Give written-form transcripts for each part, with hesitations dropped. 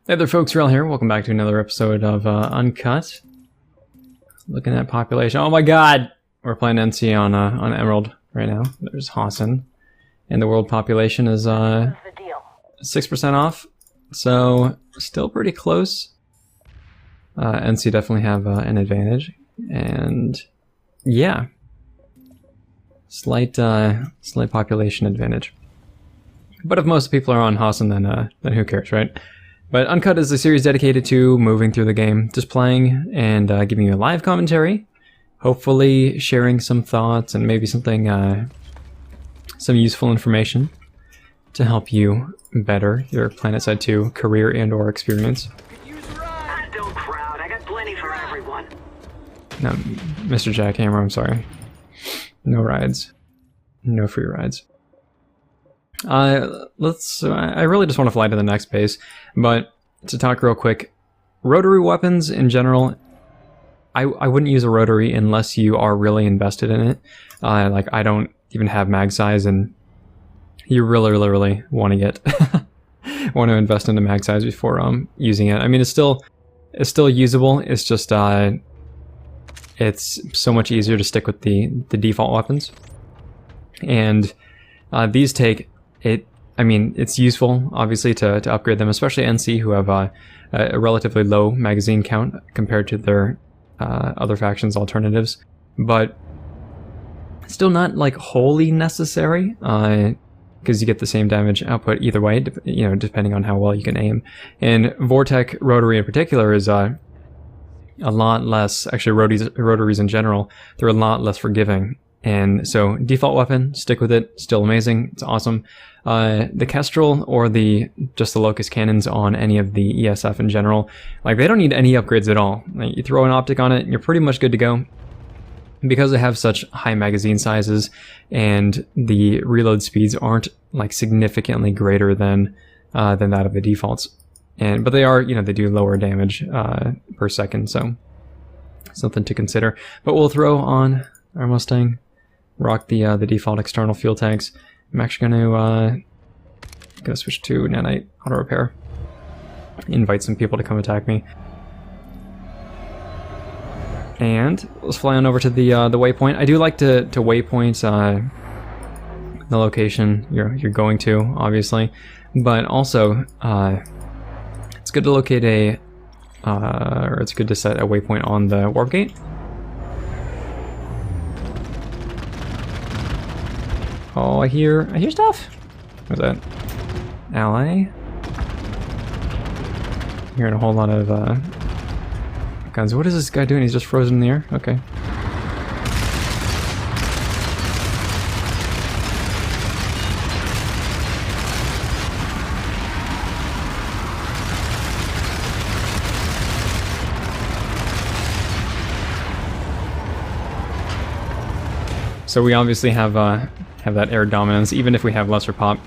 Hey there folks, Wrel here. Welcome back to another episode of Uncut. Looking at population. Oh my god! We're playing NC on Emerald right now. There's Hassan. And the world population is 6% off. So, still pretty close. NC definitely have an advantage. And yeah. Slight population advantage. But if most people are on Hassan, then who cares, right? But Uncut is a series dedicated to moving through the game, just playing and giving you a live commentary, hopefully sharing some thoughts and maybe something, some useful information to help you better your PlanetSide 2 career and/or experience. Don't crowd. I got plenty for everyone. No, Mr. Jackhammer, I'm sorry. No rides. No free rides. I really just want to fly to the next base, but to talk real quick, rotary weapons in general, I wouldn't use a rotary unless you are really invested in it. Like, I don't even have mag size, and you really want to get want to invest into mag size before using it. I mean, it's still usable. It's just it's so much easier to stick with the default weapons, and these take it. I mean, it's useful, obviously, to upgrade them, especially NC, who have a relatively low magazine count compared to their other factions' alternatives, but still not like wholly necessary, because you get the same damage output either way, you know, depending on how well you can aim. And Vortec Rotary in particular is a lot less, actually rotaries in general, they're a lot less forgiving. And so default weapon, stick with it, still amazing, it's awesome. The Kestrel or just the Locust cannons on any of the ESF in general, like, they don't need any upgrades at all. Like, you throw an optic on it and you're pretty much good to go. Because they have such high magazine sizes and the reload speeds aren't like significantly greater than that of the defaults. But they are, you know, they do lower damage per second, so something to consider. But we'll throw on our Mustang, rock the default external fuel tanks. I'm actually gonna switch to nanite auto repair. Invite some people to come attack me. And let's fly on over to the waypoint. I do like to waypoint the location you're going to, obviously, but also it's good to locate or it's good to set a waypoint on the warp gate. Oh, I hear stuff. What's that? Ally. Hearing a whole lot of guns. What is this guy doing? He's just frozen in the air? Okay. So we obviously have that air dominance, even if we have lesser pop.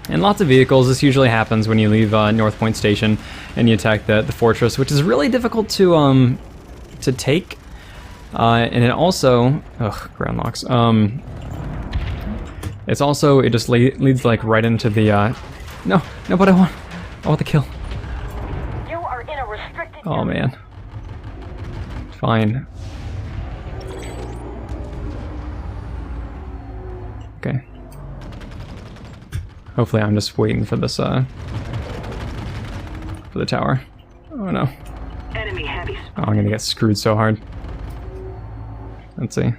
And lots of vehicles, this usually happens when you leave North Point Station and you attack the fortress, which is really difficult to take. And it also, ground locks. It's also, it just leads like right into the, no, but I want the kill. You are in a restricted Oh man. Fine. Okay. Hopefully I'm just waiting for this, for the tower. Oh no. Enemy heavies. Oh, I'm gonna get screwed so hard. Let's see.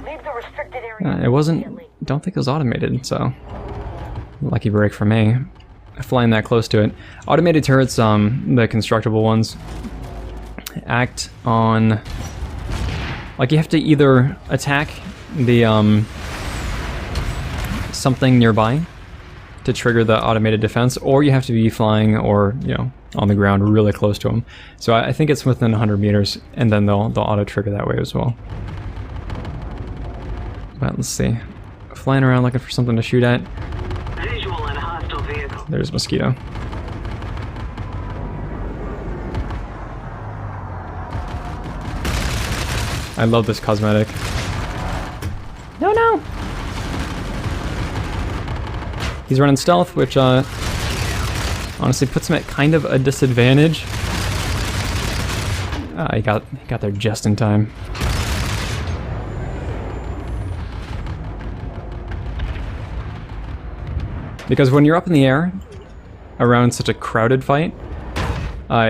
Leave the restricted area. It wasn't, don't think it was automated, so lucky break for me. Flying that close to it. Automated turrets, the constructible ones, act on, like, you have to either attack the, something nearby to trigger the automated defense, or you have to be flying or, you know, on the ground really close to them. So I think it's within 100 meters, and then they'll auto trigger that way as well. But let's see. Flying around looking for something to shoot at. Visual and hostile vehicle. There's Mosquito. I love this cosmetic. No! He's running stealth, which honestly puts him at kind of a disadvantage. He got there just in time. Because when you're up in the air around such a crowded fight,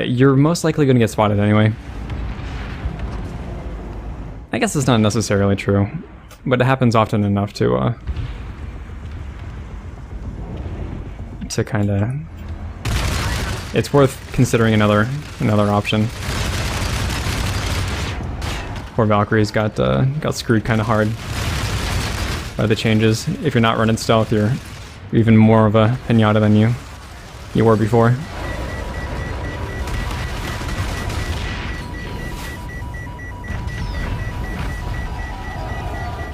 you're most likely going to get spotted anyway. I guess it's not necessarily true, but it happens often enough to kind of... It's worth considering another option. Poor Valkyries got screwed kind of hard by the changes. If you're not running stealth, you're even more of a pinata than you were before.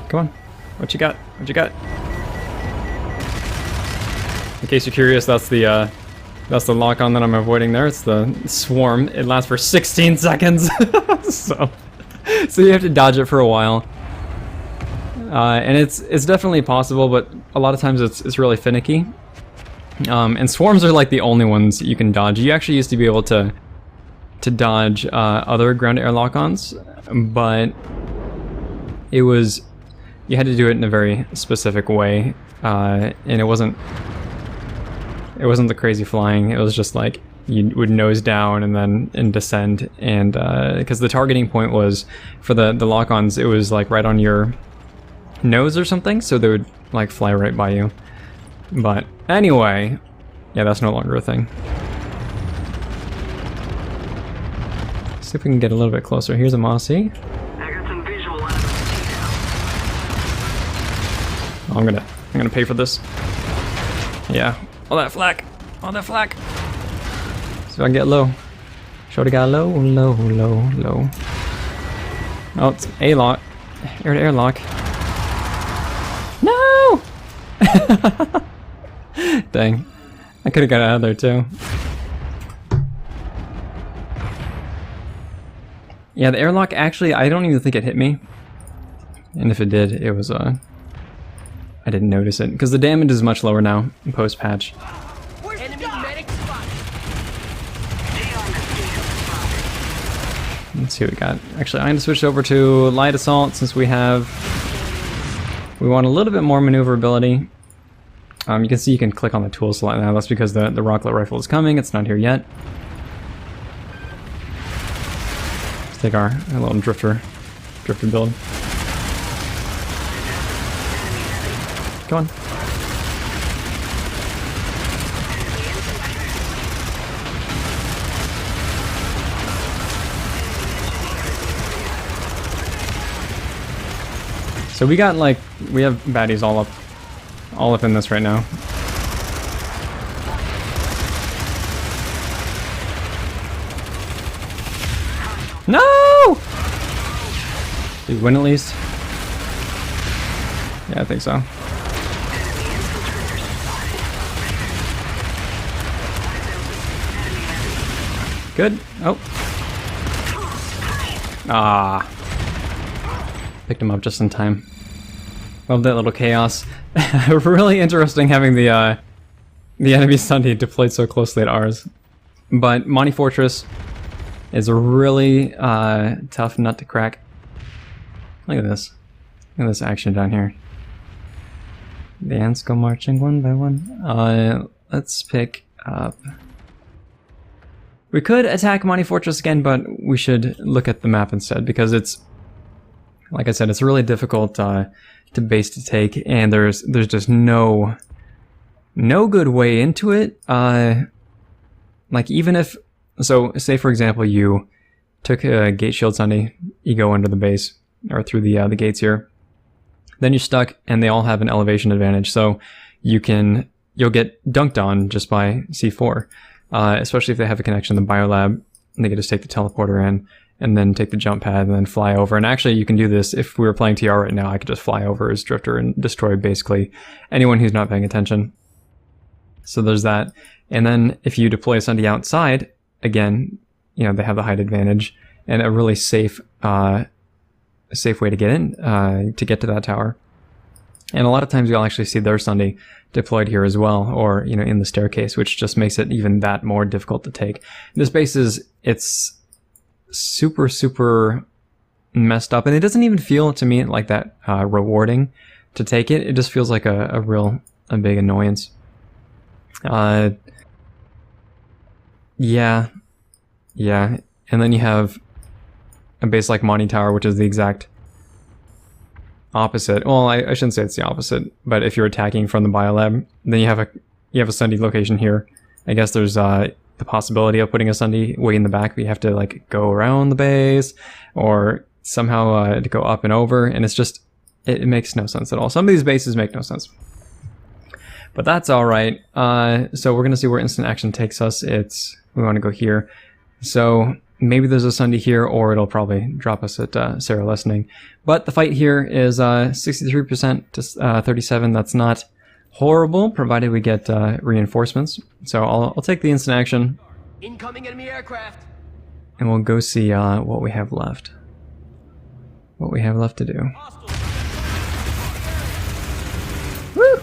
Come on, what you got? What you got? In case you're curious, that's the lock-on that I'm avoiding there. It's the swarm. It lasts for 16 seconds, so you have to dodge it for a while. And it's definitely possible, but a lot of times it's really finicky. And swarms are like the only ones you can dodge. You actually used to be able to dodge other ground-to-air lock-ons, but you had to do it in a very specific way, and it wasn't the crazy flying. It was just like you would nose down and descend, and because the targeting point was for the lock-ons, it was like right on your nose or something, so they would like fly right by you. But anyway, yeah, that's no longer a thing. See if we can get a little bit closer. Here's a Mossy. I got some visual on Oh, I'm gonna pay for this. Yeah, all that flak, all that flak. See if I can get low. Shorty got low, low, low, low. Oh, it's A-lock, air-to-air lock. No! Dang, I could have got out of there too. Yeah, the airlock actually, I don't even think it hit me. And if it did, it was, I didn't notice it. Because the damage is much lower now, post-patch. Let's see what we got. Actually, I'm going to switch over to Light Assault since we want a little bit more maneuverability. You can see you can click on the tool slot now. That's because the rocklet rifle is coming. It's not here yet. Let's take our little drifter build. Go on. So we have baddies all up in this right now. No! Did we win at least? Yeah, I think so. Good. Oh. Ah. Picked him up just in time. Love that little chaos. Really interesting having the enemy Sunday deployed so closely at ours. But Monty Fortress is a really tough nut to crack. Look at this. Look at this action down here. The ants go marching one by one. Let's pick up... We could attack Monty Fortress again, but we should look at the map instead, because it's... Like I said, it's really difficult to base to take, and there's just no good way into it. Like even if, so say for example you took a gate shield Sunday, you go under the base or through the gates here, then you're stuck, and they all have an elevation advantage, so you'll get dunked on just by C4, especially if they have a connection to the biolab. They can just take the teleporter in, and then take the jump pad and then fly over. And actually you can do this if we were playing TR right now. I could just fly over as Drifter and destroy basically anyone who's not paying attention. So there's that. And then if you deploy Sunday outside, again, you know, they have the height advantage and a really safe way to get in, to get to that tower. And a lot of times you'll actually see their Sunday deployed here as well, or, you know, in the staircase, which just makes it even that more difficult to take. This base it's super, super messed up, and it doesn't even feel to me like that rewarding to take it. It just feels like a big annoyance. Yeah. And then you have a base like Monty Tower, which is the exact opposite. Well, I shouldn't say it's the opposite, but if you're attacking from the biolab, then you have a Sunday location here. I guess there's the possibility of putting a Sunday way in the back, but you have to like go around the base or somehow to go up and over, and it's just it makes no sense at all. Some of these bases make no sense, but that's all right. So we're gonna see where instant action takes us. We want to go here, so maybe there's a Sunday here, or it'll probably drop us at Sarah Lessening. But the fight here is 63% to 37. That's not horrible, provided we get reinforcements. So I'll take the instant action. Incoming enemy aircraft. And we'll go see what we have left. What we have left to do. Woo!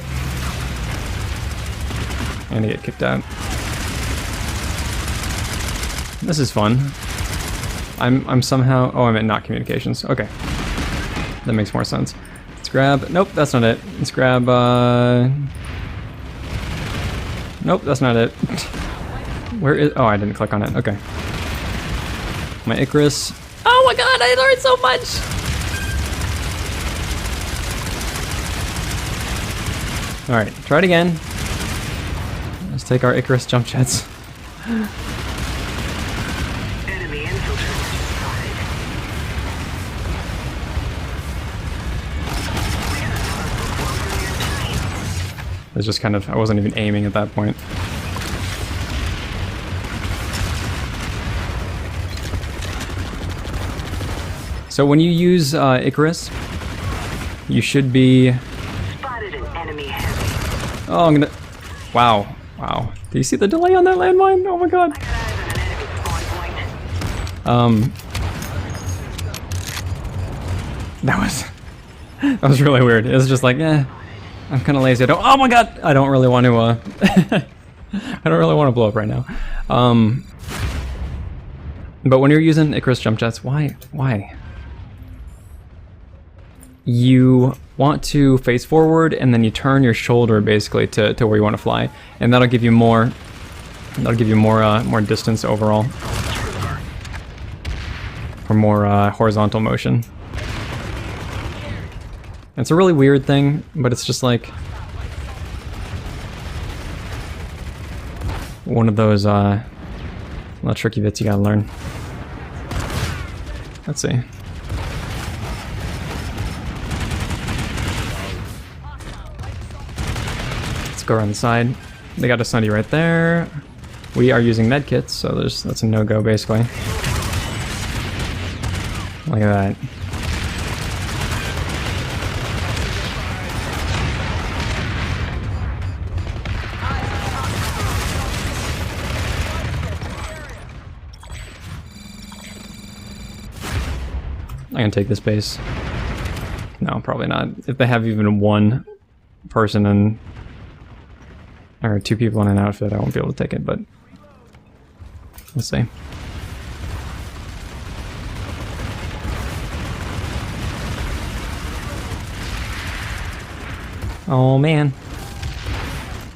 And to get kicked out. This is fun. I'm somehow... Oh, I'm at not communications. Okay. That makes more sense. Let's grab... Nope, that's not it. Let's grab... Nope, that's not it. Where is... Oh, I didn't click on it. Okay. My Icarus. Oh my god, I learned so much! Alright, try it again. Let's take our Icarus jump jets. It's just kind of, I wasn't even aiming at that point. So when you use Icarus, you should be... Spotted an enemy heavy. Oh, I'm gonna... Wow. Do you see the delay on that landmine? Oh my god. That was really weird. It was just like, I'm kind of lazy. Oh my god! I don't really want to, I don't really want to blow up right now. But when you're using Icarus jump jets, why? You want to face forward, and then you turn your shoulder basically to where you want to fly, and that'll give you more. More distance overall, or more horizontal motion. It's a really weird thing, but it's just like one of those little tricky bits you gotta learn. Let's see. Let's go around the side. They got a Sunday right there. We are using medkits, so that's a no-go basically. Look at that. I can take this base. No, probably not. If they have even one person in, or two people in an outfit, I won't be able to take it, but let's see. Oh man.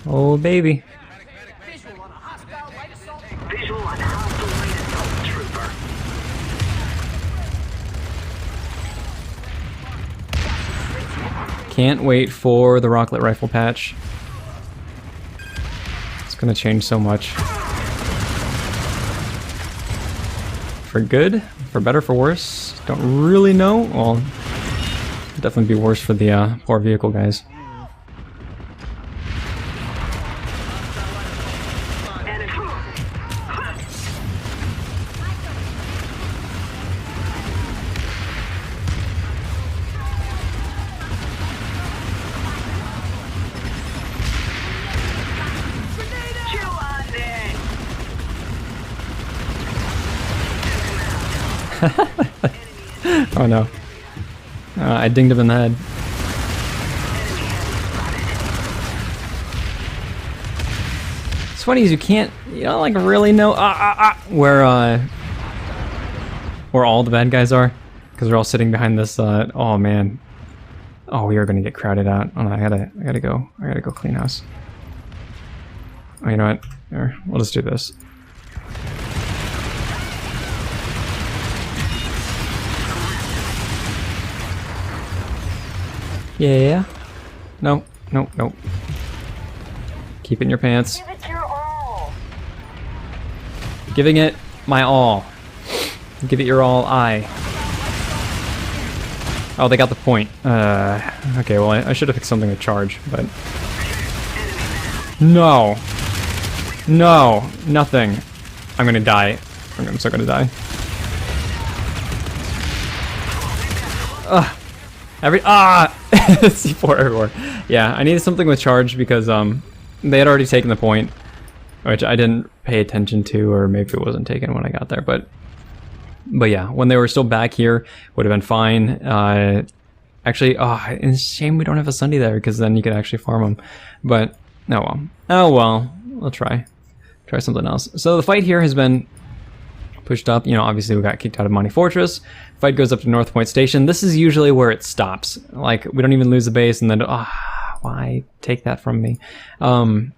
Oh baby. Visual on hostile light assault trooper. Can't wait for the rocket rifle patch. It's gonna change so much. For good? For better? For worse? Don't really know. Well, definitely be worse for the poor vehicle guys. Oh no. I dinged him in the head. funny is you can't, you don't like really know where all the bad guys are, because they're all sitting behind this. Oh man, oh we are gonna get crowded out. Oh no, I gotta go clean house. Oh, you know what? Here, we'll just do this. Yeah. No. Keep it in your pants. Give it your all. Giving it my all. Give it your all, Oh, they got the point. Okay, well, I should have picked something with charge, but... No! No! Nothing. I'm gonna die. I'm so gonna die. Ugh. C4 everywhere. Yeah, I needed something with charge because, they had already taken the point, which I didn't pay attention to, or maybe it wasn't taken when I got there, but yeah, when they were still back here, would have been fine. Actually, it's a shame we don't have a Sunday there, because then you could actually farm them. But, oh well, we'll try something else. So the fight here has been pushed up. You know, obviously we got kicked out of Monty Fortress. Fight goes up to North Point Station. This is usually where it stops. Like, we don't even lose the base, and then, why take that from me? And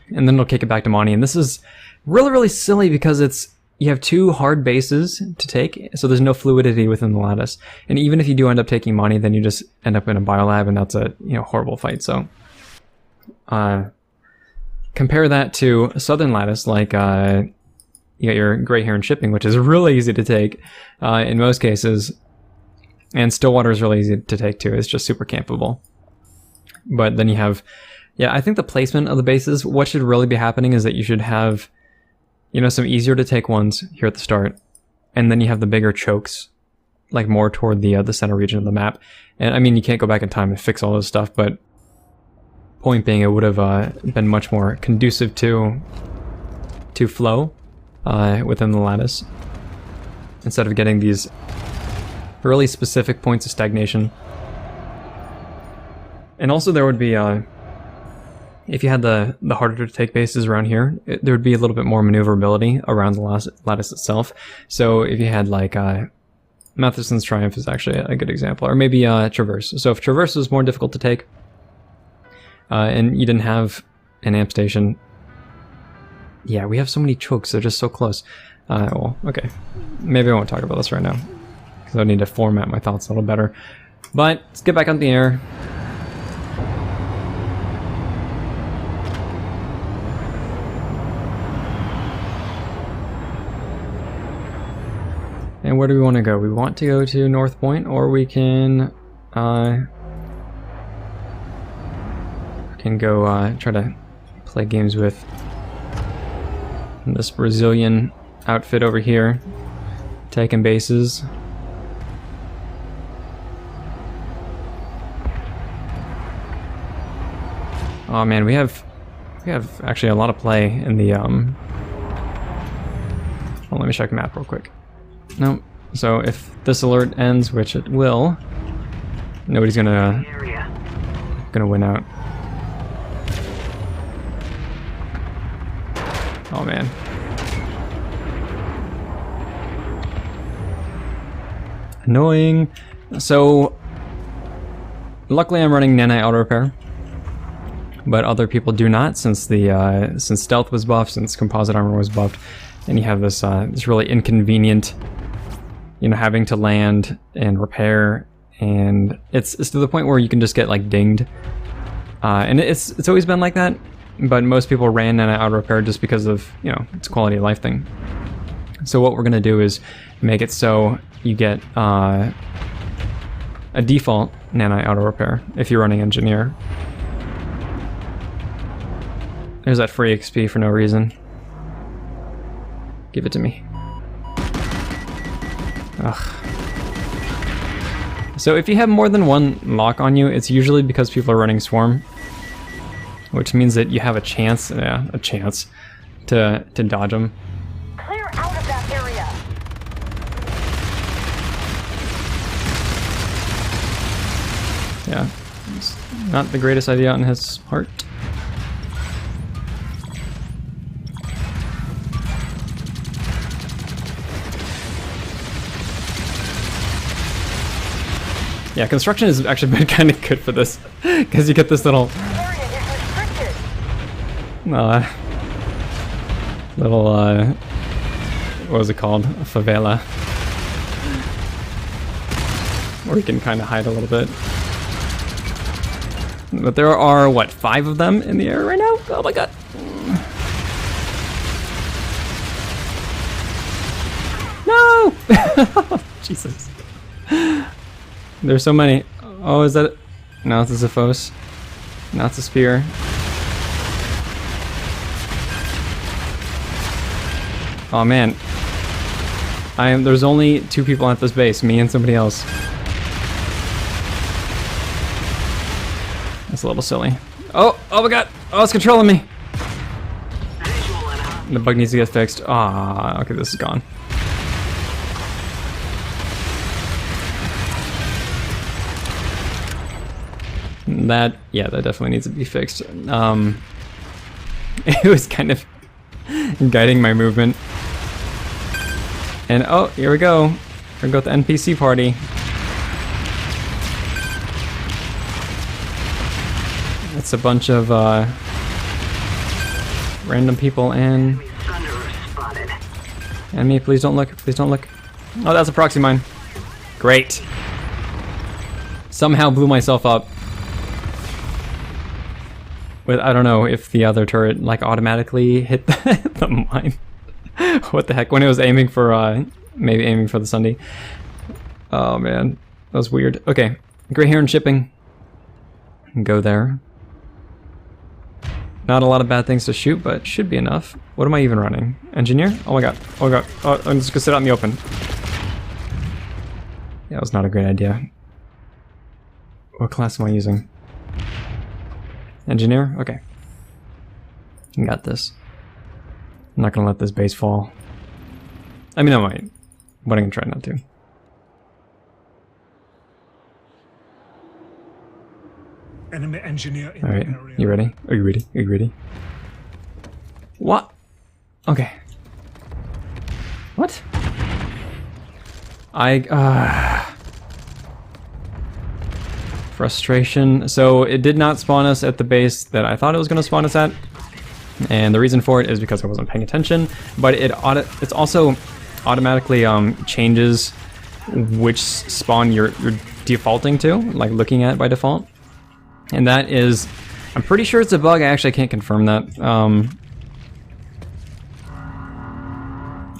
then it'll kick it back to Monty, and this is really, really silly because you have two hard bases to take, so there's no fluidity within the lattice. And even if you do end up taking Monty, then you just end up in a biolab, and that's a horrible fight. So compare that to a southern lattice, like you got your Grey Heron shipping, which is really easy to take in most cases, and Stillwater is really easy to take too. It's just super campable. But then you have, I think the placement of the bases, what should really be happening is that you should have, some easier to take ones here at the start, and then you have the bigger chokes, like more toward the center region of the map. And I mean, you can't go back in time and fix all this stuff, but point being, it would have been much more conducive to flow within the lattice, instead of getting these really specific points of stagnation. And also there would be, if you had the harder to take bases around here, there would be a little bit more maneuverability around the lattice itself. So if you had like, Matheson's Triumph is actually a good example, or maybe Traverse. So if Traverse was more difficult to take, and you didn't have an amp station, yeah, we have so many chokes, they're just so close. Well, okay, maybe I won't talk about this right now, because I need to format my thoughts a little better. But let's get back on the air. And where do we want to go? We want to go to North Point, or we can go try to play games with this Brazilian outfit over here, taking bases. Oh man, we have actually a lot of play in the well, let me check the map real quick. No, so if this alert ends, which it will, nobody's gonna win out. Oh man. Annoying. So luckily I'm running Nanite auto repair, but other people do not, since the since stealth was buffed, since composite armor was buffed, and you have this this really inconvenient, having to land and repair, and it's to the point where you can just get like dinged, and it's always been like that. But most people ran Nanite auto repair just because of, it's a quality of life thing. So what we're gonna do is make it so you get a default Nanite auto repair if you're running engineer. There's that free XP for no reason. Give it to me. Ugh. So if you have more than one lock on you, it's usually because people are running Swarm, which means that you have a chance to dodge them. Clear out of that area. Yeah, it's not the greatest idea on his part. Yeah, construction has actually been kind of good for this, because you get this little, what was it called? A favela, where you can kind of hide a little bit. But there are, what, 5 of them in the air right now? Oh my god. No! Jesus. There's so many. Oh, is that it? No, it's a Zephos. Now it's a spear. Oh man. There's only 2 people at this base, me and somebody else. That's a little silly. Oh my god! Oh, it's controlling me! The bug needs to get fixed. Ah, okay, this is gone. That definitely needs to be fixed. It was kind of guiding my movement. And oh, here we go. We're going to go with the NPC party. It's a bunch of random people and me. Please don't look. Please don't look. Oh, that's a proxy mine. Great. Somehow blew myself up. With, I don't know if the other turret like automatically hit the mine. What the heck? When it was aiming for maybe aiming for the Sunday. Oh man, that was weird. Okay, Grey Heron shipping. Go there. Not a lot of bad things to shoot, but should be enough. What am I even running? Engineer? Oh my god. Oh my god. Oh, I'm just gonna sit out in the open. Yeah, that was not a great idea. What class am I using? Engineer? Okay. You got this. I'm not gonna let this base fall. I mean, I might, but I'm gonna try not to. Enemy engineer in Alright, the area. you ready? Are you ready? Are you ready? What? Okay. What? Frustration. So it did not spawn us at the base that I thought it was going to spawn us at. And the reason for it is because I wasn't paying attention. But it's also automatically changes which spawn you're defaulting to, like looking at by default. And that is, I'm pretty sure it's a bug. I actually can't confirm that.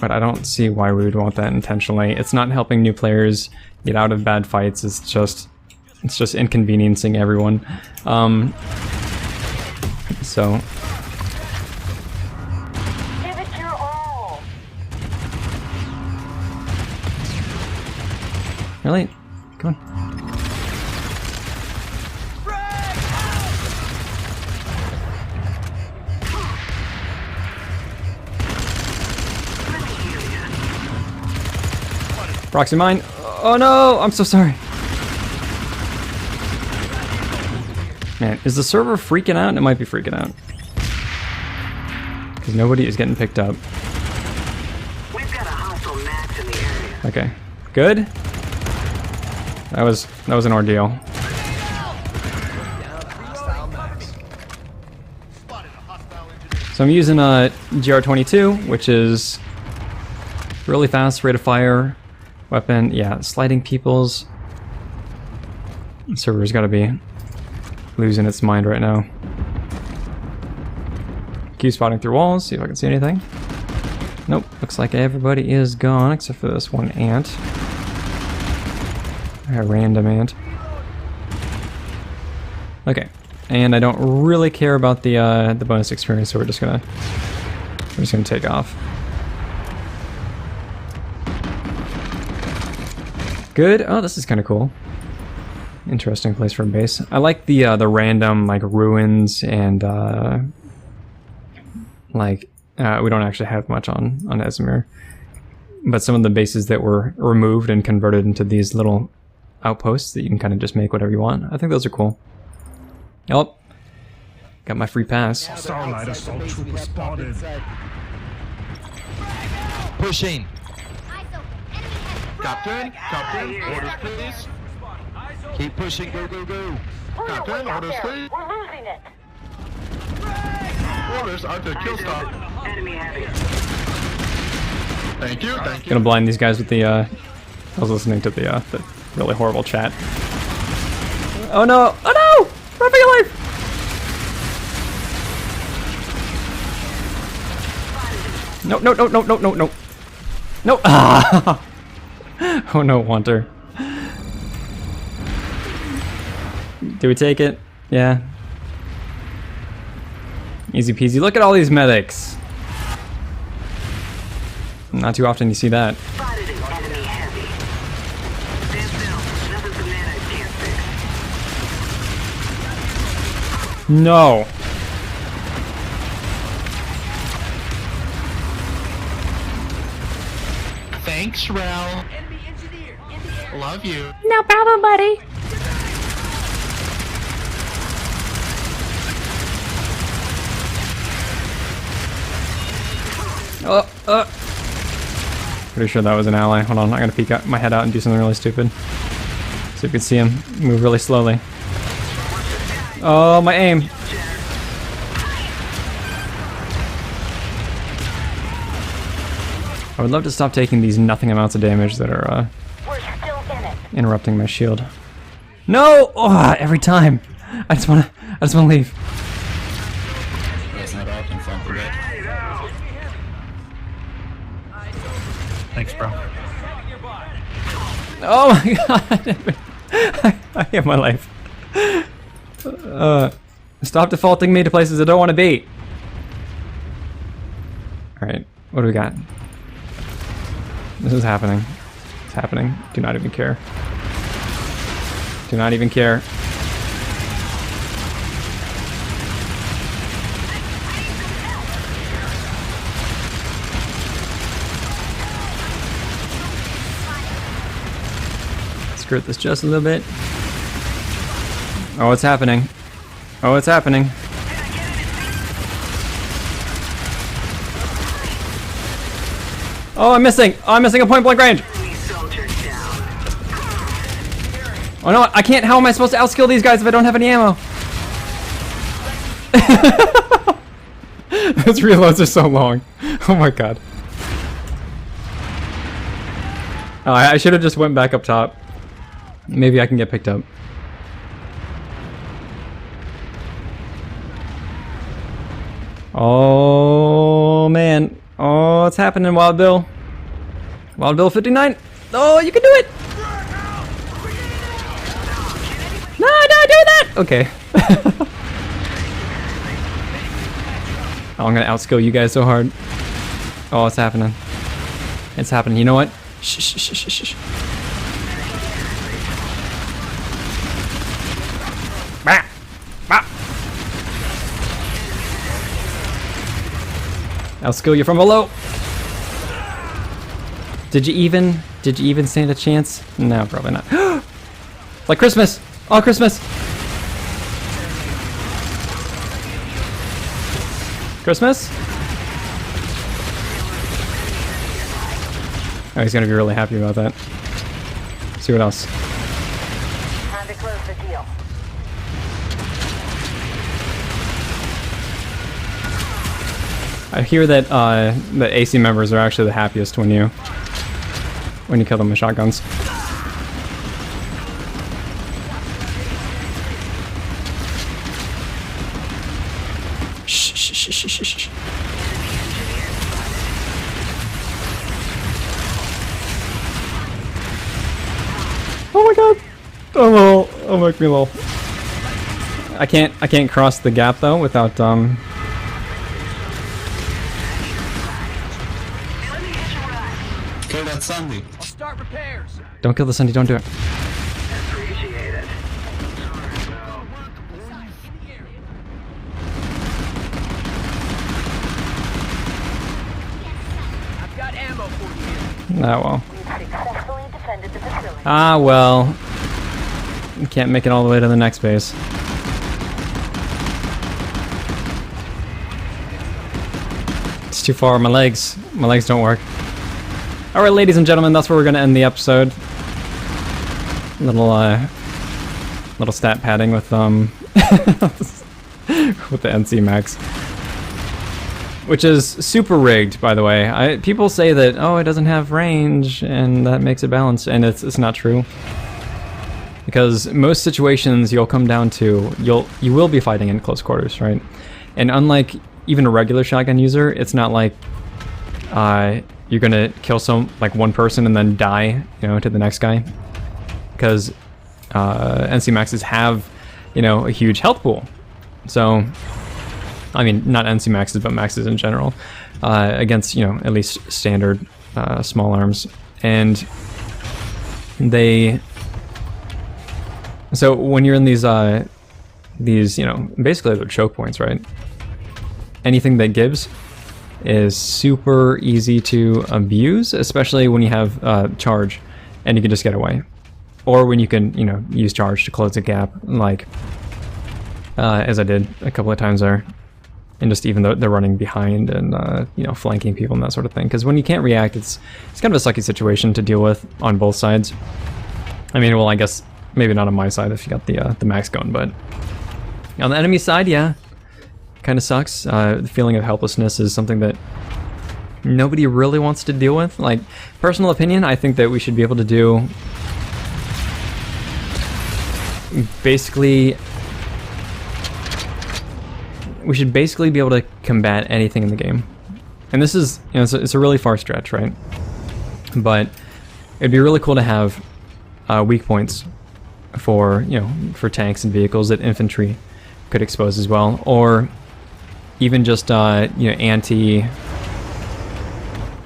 But I don't see why we would want that intentionally. It's not helping new players get out of bad fights. It's just inconveniencing everyone. So. Give it your all. Really? Come on. Proxy mine. Oh no! I'm so sorry. Man, is the server freaking out? It might be freaking out. Because nobody is getting picked up. We've got a hostile max in the area. Okay. Good? That was an ordeal. So I'm using a GR22, which is really fast rate of fire weapon. Yeah, sliding peoples. The server's gotta be losing its mind right now. Keep spotting through walls, see if I can see anything. Nope, looks like everybody is gone except for this one ant. A random ant. Okay, and I don't really care about the bonus experience, so we're just gonna take off. Good. Oh, this is kind of cool. Interesting place for a base. I like the random like ruins and we don't actually have much on Esamir, but some of the bases that were removed and converted into these little outposts that you can kind of just make whatever you want. I think those are cool. Oh, got my free pass. Starlight assault trooper spotted. Pushing. Captain, orders please. Keep pushing, go, go, go. Pull your Captain, weight out there. honestly. We're losing it. Orders, Arthur, kill stop. Enemy heavy. Thank you, thank you. Gonna blind these guys with the, I was listening to the really horrible chat. Oh no! Oh no! Run for your life! No, no, no, no, no, no, no. No! Ah! Oh no, Wanter. Do we take it? Yeah. Easy peasy. Look at all these medics. Not too often you see that. Spotted an enemy heavy. Stand still. Nothing's the man I can't fix. No. Thanks, Wrel. Love you. No problem, buddy. Pretty sure that was an ally. Hold on, I'm gonna peek out my head out and do something really stupid. So you can see him move really slowly. Oh, my aim. I would love to stop taking these nothing amounts of damage that are We're still in it. interrupting my shield. No! Oh, every time. I just wanna leave. That's not out in front of it. Thanks, bro. Oh my god! I hate my life. Stop defaulting me to places I don't want to be. Alright, what do we got? This is happening. It's happening. Do not even care. Do not even care. Skirt this just a little bit. Oh, it's happening. Oh, it's happening. Oh, I'm missing. Oh, I'm missing a point blank range. Oh no, I can't. How am I supposed to outskill these guys if I don't have any ammo? Those reloads are so long. Oh my god. Oh, I should have just went back up top. Maybe I can get picked up. Oh man. Oh, it's happening, Wild Bill. Wild Bill 59. Oh, you can do it. No, don't do that. Okay. Oh, I'm gonna outskill you guys so hard. Oh, it's happening. It's happening. You know what? Shh, shh, shh, shh, shh. Bah! Bah! Outskill you from below. Did you even stand a chance? No, probably not. Like Christmas! Oh, Christmas! Christmas? Oh, he's gonna be really happy about that. See what else. Time to close the deal. I hear that the AC members are actually the happiest when you kill them with shotguns. Shh, shh, shh, shh, shh, shh. Oh my god! Oh, make me lol. I can't cross the gap though without Kill that Sandy. Start repairs. Don't kill the Sunday, don't do it. Appreciate it. I've got ammo for you. Ah well. We've successfully defended the facility. Ah well. You can't make it all the way to the next base. It's too far. My legs don't work. Alright, ladies and gentlemen, that's where we're going to end the episode. Little little stat padding with with the NC Max, which is super rigged, by the way. People say that, oh, it doesn't have range and that makes it balanced, and it's not true. Because most situations you'll come down to, you will be fighting in close quarters, right? And unlike even a regular shotgun user, it's not like you're gonna kill one person and then die, you know, to the next guy. Because NC Maxes have, you know, a huge health pool. So, I mean, not NC Maxes, but Maxes in general, against, you know, at least standard small arms. And so when you're in these, you know, basically they're choke points, right? Anything that gives is super easy to abuse, especially when you have charge and you can just get away. Or when you can, you know, use charge to close a gap, like as I did a couple of times there. And just even though they're running behind and, you know, flanking people and that sort of thing. Because when you can't react, it's kind of a sucky situation to deal with on both sides. I mean, well, I guess maybe not on my side if you got the max going, but on the enemy side, yeah, kind of sucks. The feeling of helplessness is something that nobody really wants to deal with. Like, personal opinion, I think that we should be able to do basically... We should basically be able to combat anything in the game. And this is, you know, it's a really far stretch, right? But it'd be really cool to have weak points for, you know, for tanks and vehicles that infantry could expose as well, or even just you know,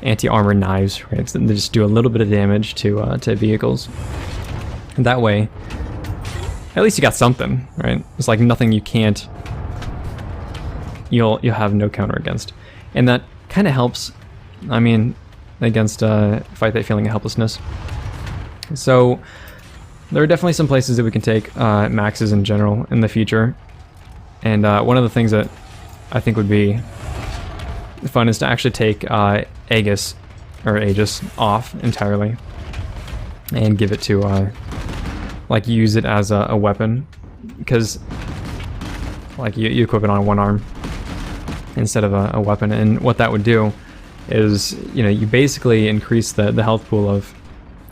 anti-armor knives, right? So they just do a little bit of damage to vehicles. And that way, at least you got something, right? It's like nothing you can't. You'll have no counter against, and that kind of helps. I mean, against fight that feeling of helplessness. So there are definitely some places that we can take maxes in general in the future, and one of the things that I think would be fun is to actually take Aegis off entirely and give it to like use it as a weapon, because like you equip it on one arm instead of a weapon, and what that would do is, you know, you basically increase the health pool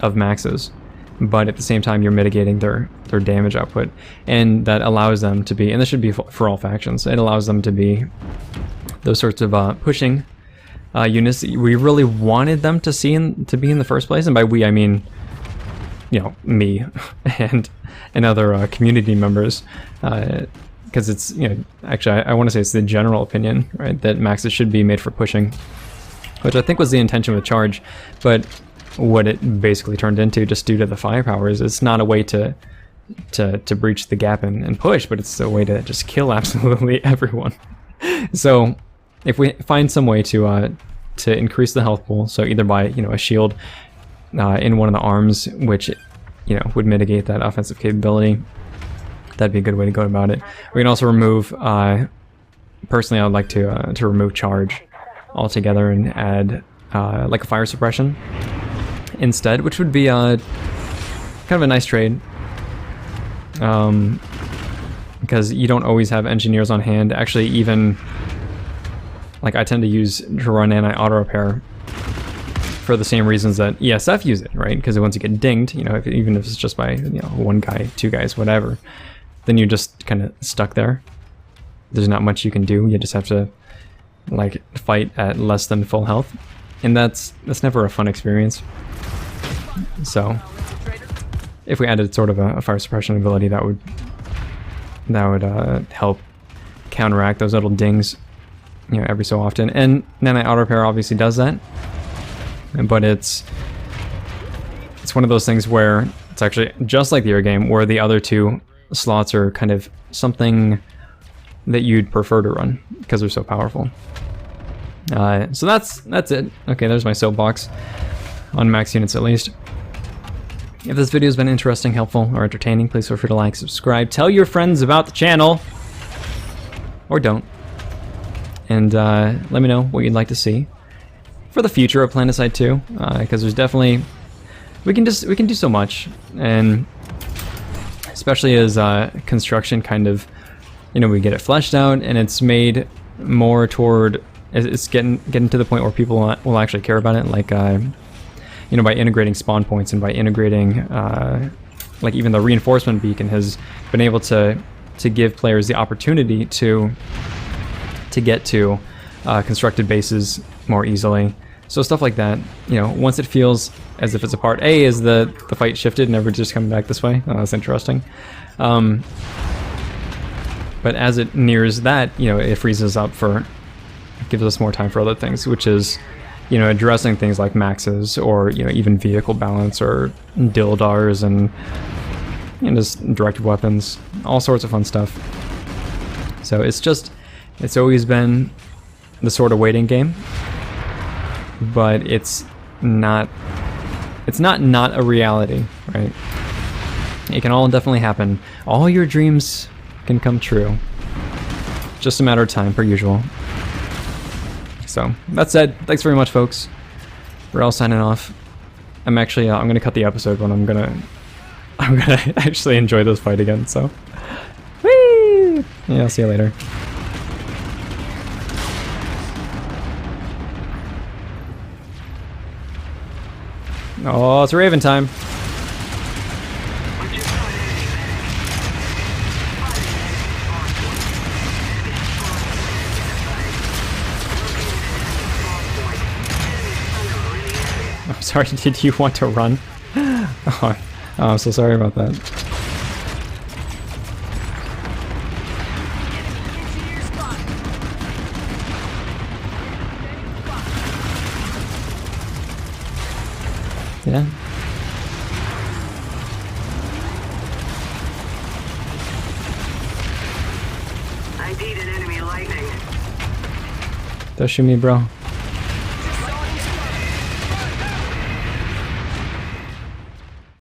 of maxes, but at the same time you're mitigating their damage output, and that allows them to be, and this should be for all factions, it allows them to be those sorts of pushing units that we really wanted them to be in the first place. And by we, I mean, you know, me and other community members, because it's, you know, actually I want to say it's the general opinion, right, that maxes should be made for pushing, which I think was the intention with charge, but what it basically turned into, just due to the firepower, is it's not a way to breach the gap and push, but it's a way to just kill absolutely everyone. So if we find some way to increase the health pool, so either by, you know, a shield in one of the arms, which, you know, would mitigate that offensive capability, that'd be a good way to go about it. We can also remove, personally I would like to remove charge altogether and add like a fire suppression instead, which would be kind of a nice trade, because you don't always have engineers on hand. Actually, even like I tend to run anti-auto repair for the same reasons that ESF use it, right? Because once you get dinged, you know, even if it's just by, you know, one guy, two guys, whatever, then you're just kind of stuck there. There's not much you can do. You just have to like fight at less than full health, and that's never a fun experience. So if we added sort of a fire suppression ability, that would help counteract those little dings, you know, every so often. And anti-auto repair obviously does that, but it's one of those things where it's actually just like the air game, where the other two slots are kind of something that you'd prefer to run because they're so powerful. So that's it. Okay, there's my soapbox on max units at least. If this video has been interesting, helpful, or entertaining, please feel free to like, subscribe, tell your friends about the channel, or don't, and let me know what you'd like to see for the future of PlanetSide 2, because there's definitely we can do so much, and especially as construction kind of, you know, we get it fleshed out and it's made more toward, it's getting to the point where people will actually care about it, like you know, by integrating spawn points and by integrating like even the reinforcement beacon has been able to give players the opportunity to get to constructed bases more easily. So stuff like that, you know, once it feels as if it's a part, is the fight shifted and everyone's just coming back this way. Oh, that's interesting. But as it nears that, you know, it freezes up for, it gives us more time for other things, which is, you know, addressing things like maxes or, you know, even vehicle balance or dildars and, you know, just directed weapons, all sorts of fun stuff. So it's always been the sort of waiting game, but it's not a reality, right? It can all definitely happen. All your dreams can come true. Just a matter of time, per usual. So, that said, thanks very much, folks. Wrel signing off. I'm actually, I'm gonna cut the episode when I'm gonna actually enjoy this fight again, so. Whee! Yeah, I'll see you later. Oh, it's Raven time. I'm sorry, did you want to run? Oh, I'm so sorry about that. Yeah. ID'd an enemy lightning. Don't shoot me, bro.